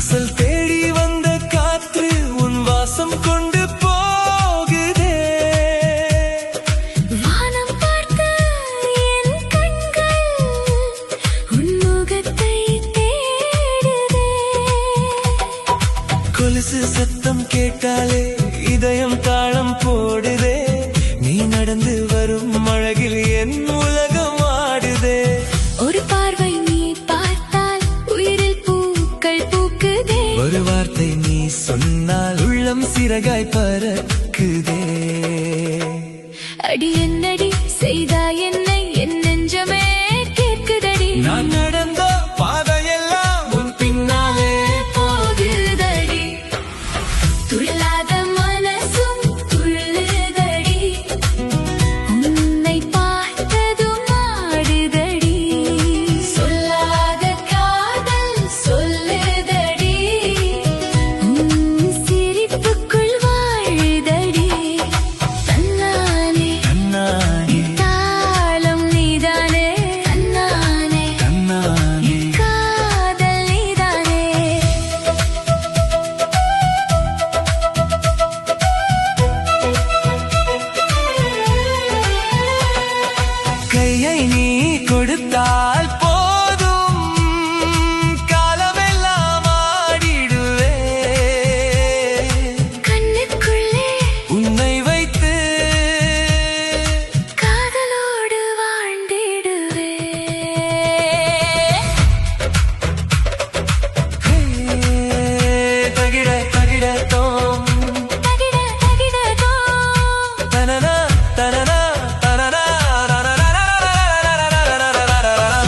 வாசல் தேடி வந்த காற்று உன் வாசம் கொண்டு போகுதே. வானம் பார்த்த என் கண்கள் உன் முகத்தை தேடுதே. கொலுசு சத்தம் கேட்டாலே இதயம் தாளம் போடுதே. நீ நடந்து வரும் அழகில் என் உலகம் ஆடுதே. ஒரு பார்வை நீ பார்த்தால் உயிரில் பூக்கள் பூக்குதே. ஒரு வார்த்தை நீ சொன்னால் உள்ளம் சிறகாய் பறக்குதே. அடி என்னடி செய்தாய் என்னை என் நெஞ்சமே கேட்குதடி. நான் நடந்த பாதையெல்லாம் உன் பின்னாலே போகுதடி. துள்ளாத மனசும் துள்ளுதடி. உன்னை பார்த்ததும் ஆடுதடி. சொல்லாத காதல் சொல்லுதடி. உன் சிரிப்புக்குள் வாழுதடி. தன்னானே தன்னானே தாளம் நீதானே. தன்னானே தன்னானே காதல் நீதானே. கையை நீ கொடுத்தால் போதும் காலமெல்லாம் ஆடிடுவே. கண்ணுக்குள்ளே உன்னை வைத்து காதலோடு வாழ்ந்திடுவே. தகிட தகிட தோம் தகிட தகிடதோ. தனனா தனனா தனனா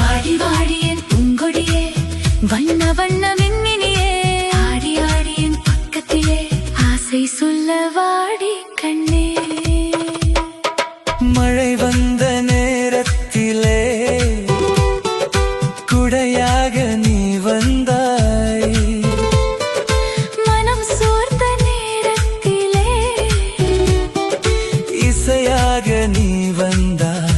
வாடி வாடி என் பூங்கொடியே வண்ண வண்ண மின்மினியே. ஆடி ஆடி என் பக்கத்திலே ஆசை சொல்ல வாடி கண்ணே. மழை வந்த நேரத்திலே குடையாக நீ வந்தாய். மனம் சோர்ந்த நேரத்திலே இசையாக நீ வந்தாய்.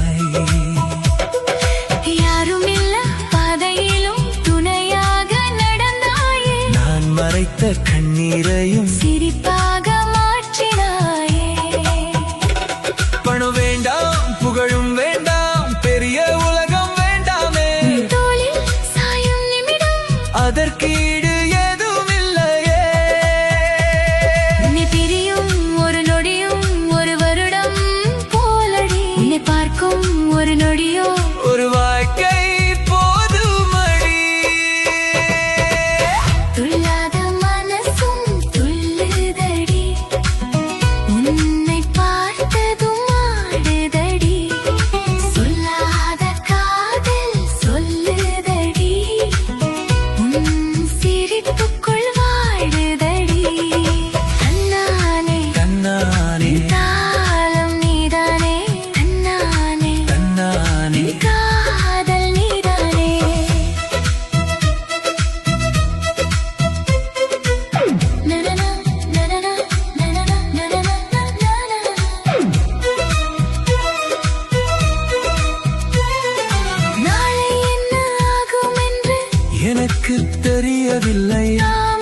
யாரும் இல்ல பாதையிலும் துணையாக நடந்தாயே. நான் மறைத்த கண்ணீரையும் சிரிப்பாக மாற்றினாயே. பணம் வேண்டாம் புகழும் வேண்டாம் பெரிய உலகம் வேண்டாமே. தோளில் சாயும் நிமிடம் அதற்கீடு எதுவும் இல்லையே. உன்னை பிரியும் ஒரு நொடியும் ஒரு வருடம் போலடி. உன்னை பார்க்கும் ஒரு நொடியோ ஒரு வாழ்க்கை போதுமடி. துள்ளாத மனசும் துள்ளுதடி. உன்னை பார்த்ததும் ஆடுதடி. சொல்லாத காதல் சொல்லுதடி. உன் சிரிப்புக்குள் வாழுதடி. தன்னானே தன்னானே தாளம் நீதானே. தன்னானே தன்னானே காதல் நீதானே. நனனா நனனா நனனா நனனா நனனா. நாளை என்ன ஆகும் என்று எனக்கு தெரியவில்லை. நான்